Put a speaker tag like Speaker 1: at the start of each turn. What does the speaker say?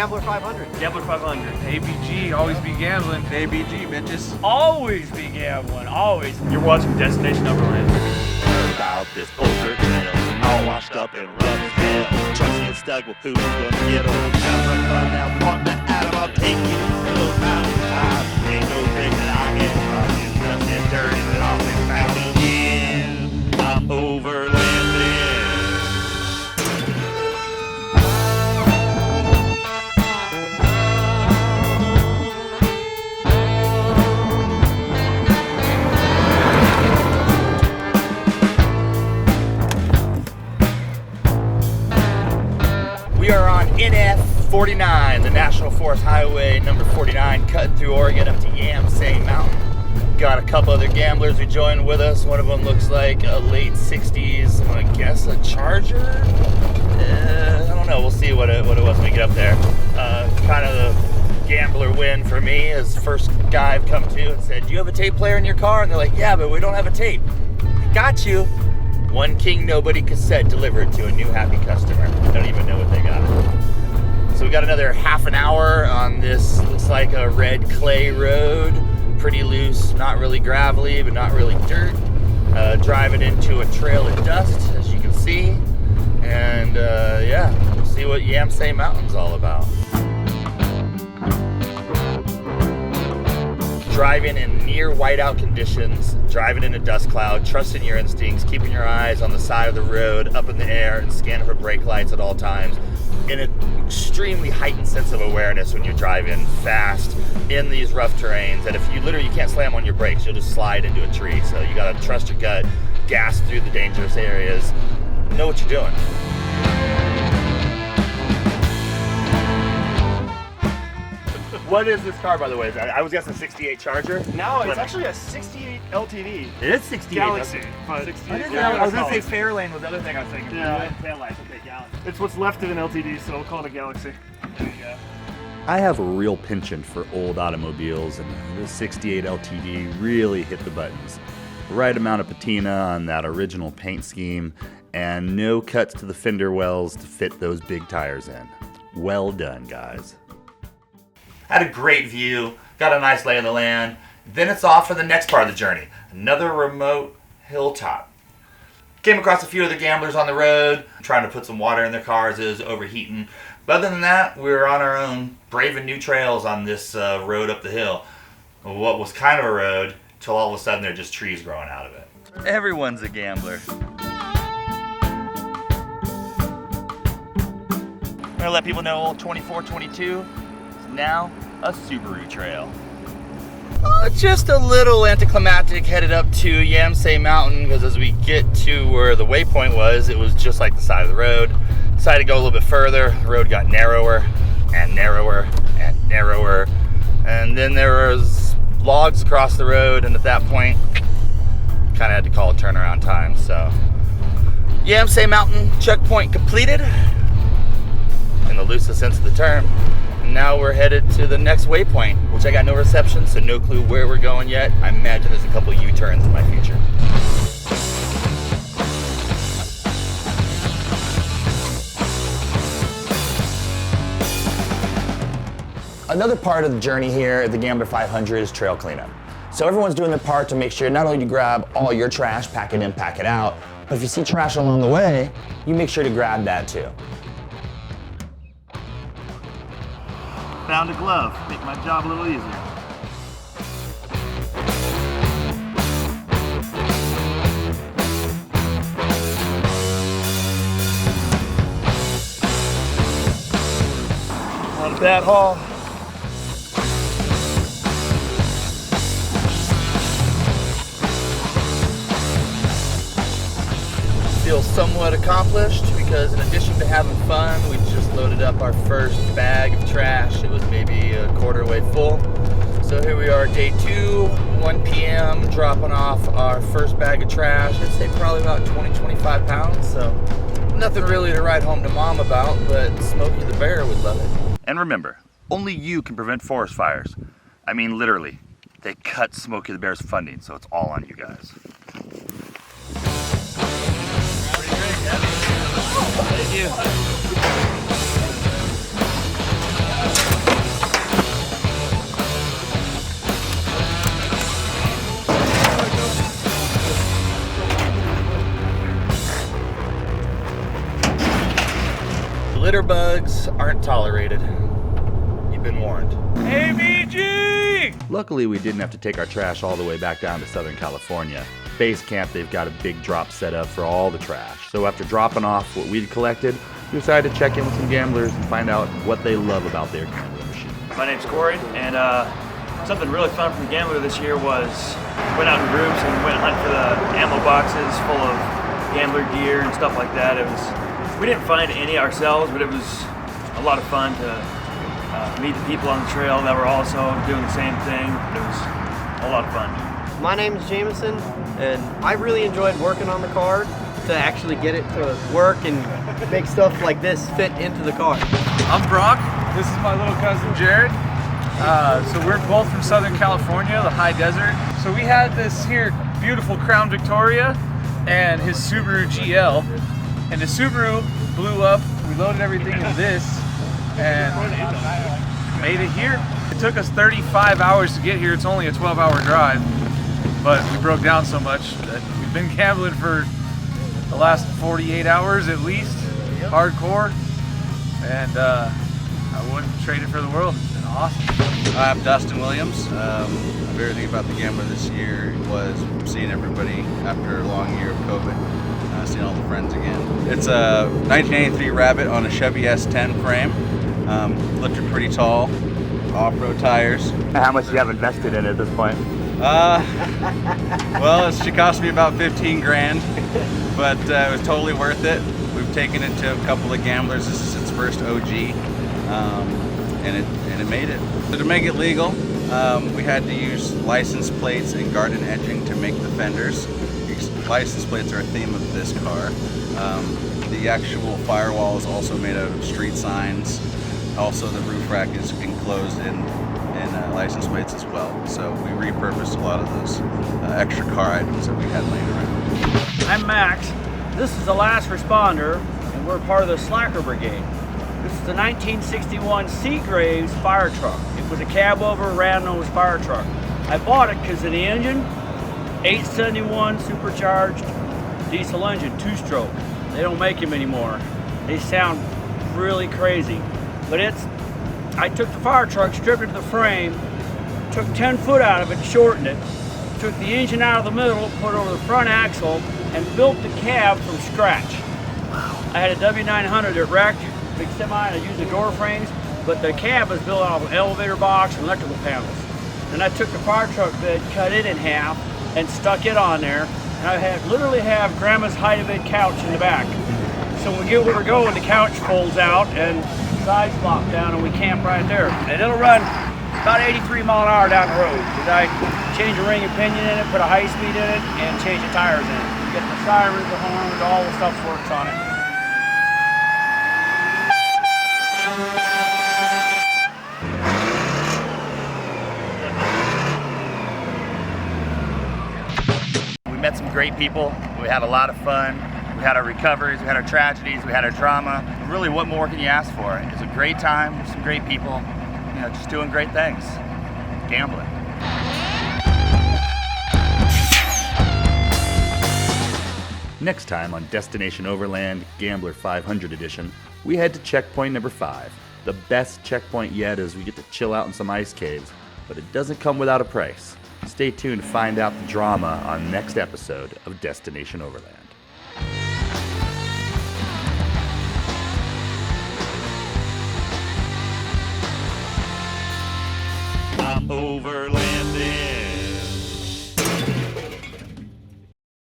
Speaker 1: Gambler 500.
Speaker 2: Gambler 500. ABG, always be gambling.
Speaker 3: ABG, bitches.
Speaker 2: Always be gambling, always. You're watching Destination Overland.
Speaker 4: About this poker trail, all washed up in rough hell. Trust get stuck with who's gonna get on. Have some fun now, partner Adam, I'll take you to those mountain tops. Ain't no thing that I can fucking just get dirty, but I'll be found again. I'm overlanding. We are on NF 49, the National Forest Highway number 49, cutting through Oregon up to Yamsay Mountain. Got a couple other gamblers who joined with us. One of them looks like a late 60s, I'm gonna guess a Charger? I don't know, we'll see what it was when we get up there. Kind of the gambler win for me is first guy I've come to and said, do you have a tape player in your car? And they're like, yeah, but we don't have a tape. Got you. One King Nobody cassette delivered to a new happy customer. I don't even know what they got. So we got another half an hour on this, looks like a red clay road. Pretty loose, not really gravelly, but not really dirt. Driving into a trail of dust, as you can see. And yeah, we'll see what Yamsay Mountain's all about. Driving in near whiteout conditions, driving in a dust cloud, trusting your instincts, keeping your eyes on the side of the road, up in the air, and scanning for brake lights at all times. In an extremely heightened sense of awareness when you're driving fast in these rough terrains, that if you can't slam on your brakes, you'll just slide into a tree. So you gotta trust your gut, gas through the dangerous areas, know what you're doing. What is this car, by the way? I was guessing 68 Charger.
Speaker 2: No, it's actually a 68 LTD.
Speaker 4: It is 68.
Speaker 2: Galaxy.
Speaker 4: I
Speaker 2: 68.
Speaker 4: was going to say Fairlane was the other thing I was thinking.
Speaker 2: Yeah.
Speaker 4: Taillights, okay, Galaxy.
Speaker 2: It's what's left of an LTD, so we'll call it a Galaxy. There you go.
Speaker 5: I have a real penchant for old automobiles, and this 68 LTD really hit the buttons. The right amount of patina on that original paint scheme, and no cuts to the fender wells to fit those big tires in. Well done, guys.
Speaker 4: Had a great view, got a nice lay of the land. Then it's off for the next part of the journey, another remote hilltop. Came across a few other gamblers on the road, trying to put some water in their cars. It was overheating. But other than that, we were on our own, braving new trails on this road up the hill. What was kind of a road, till all of a sudden there are just trees growing out of it.
Speaker 5: Everyone's a gambler.
Speaker 4: I'm gonna let people know old 2422 is now a Subaru trail. Just a little anticlimactic headed up to Yamsay Mountain, because as we get to where the waypoint was, it was just like the side of the road. Decided to go a little bit further. The road got narrower and narrower and narrower. And then there was logs across the road, and at that point, kind of had to call a turnaround time. So, Yamsay Mountain checkpoint completed, in the loosest sense of the term. And now we're headed to the next waypoint, which I got no reception, so no clue where we're going yet. I imagine there's a couple U-turns in my future.
Speaker 6: Another part of the journey here at the Gambler 500 is trail cleanup. So everyone's doing their part to make sure not only do you grab all your trash, pack it in, pack it out, but if you see trash along the way, you make sure to grab that too.
Speaker 4: Found a glove, make my job a little easier.
Speaker 2: Not a bad haul.
Speaker 4: Feel somewhat accomplished because in addition to having fun, we just loaded up our first bag of trash. It was maybe a quarter way full. So here we are, day 2, 1 p.m., dropping off our first bag of trash. I'd say probably about 20-25 pounds, so nothing really to write home to mom about, but Smokey the Bear would love it.
Speaker 5: And remember, only you can prevent forest fires. I mean, literally. They cut Smokey the Bear's funding, so it's all on you guys.
Speaker 4: Thank you. drugs aren't tolerated. You've been warned.
Speaker 2: ABG!
Speaker 5: Luckily, we didn't have to take our trash all the way back down to Southern California. Base camp, they've got a big drop set up for all the trash. So after dropping off what we'd collected, we decided to check in with some gamblers and find out what they love about their gambling machine.
Speaker 2: My name's Corey, and something really fun from Gambler this year was went out in groups and went hunting for the ammo boxes full of gambler gear and stuff like that. We didn't find any ourselves, but it was a lot of fun to meet the people on the trail that were also doing the same thing. It was a lot of fun.
Speaker 1: My name is Jameson, and I really enjoyed working on the car to actually get it to work and make stuff like this fit into the car.
Speaker 3: I'm Brock. This is my little cousin Jerrold. So we're both from Southern California, the high desert. So we had this here beautiful Crown Victoria and his Subaru GL. And the Subaru blew up. We loaded everything in this and made it here. It took us 35 hours to get here. It's only a 12-hour drive, but we broke down so much that we've been gambling for the last 48 hours at least, hardcore, and I wouldn't trade it for the world. It's been awesome.
Speaker 7: I'm Dustin Williams. My favorite thing about the Gambler this year was seeing everybody after a long year of COVID, seeing all the friends again. It's a 1983 Rabbit on a Chevy S10 frame. Lifted pretty tall, off-road tires.
Speaker 5: How much do you have invested in it at this point?
Speaker 7: Well, she cost me about 15 grand, but it was totally worth it. We've taken it to a couple of gamblers. This is its first OG, and it made it. So to make it legal, we had to use license plates and garden edging to make the fenders. These license plates are a theme of this car. The actual firewall is also made out of street signs. Also, the roof rack is enclosed in license plates as well. So we repurposed a lot of those extra car items that we had laying around.
Speaker 8: I'm Max. This is the last responder, and we're part of the Slacker Brigade. This is the 1961 Seagraves fire truck. It was a cab-over, round-nose fire truck. I bought it because of the engine, 871 supercharged diesel engine, two-stroke. They don't make them anymore. They sound really crazy. But I took the fire truck, stripped it to the frame, took 10 foot out of it, shortened it, took the engine out of the middle, put it over the front axle, and built the cab from scratch. I had a W900 that wrecked, big semi, and I used the door frames, but the cab was built out of an elevator box and electrical panels. Then I took the fire truck bed, cut it in half, and stuck it on there, and I literally have Grandma's hide-a-bed couch in the back. So when we get where we're going, the couch folds out, and sides flop down, and we camp right there. And it'll run about 83 mile an hour down the road. I change the ring and pinion in it, put a high speed in it, and change the tires in it. You get the sirens, the horns, all the stuff works on it.
Speaker 4: We met some great people. We had a lot of fun. We had our recoveries, we had our tragedies, we had our drama. Really, what more can you ask for? It was a great time with some great people, just doing great things. Gambling.
Speaker 5: Next time on Destination Overland Gambler 500 Edition, we head to checkpoint number 5. The best checkpoint yet as we get to chill out in some ice caves, but it doesn't come without a price. Stay tuned to find out the drama on next episode of Destination Overland.
Speaker 9: I'm overland.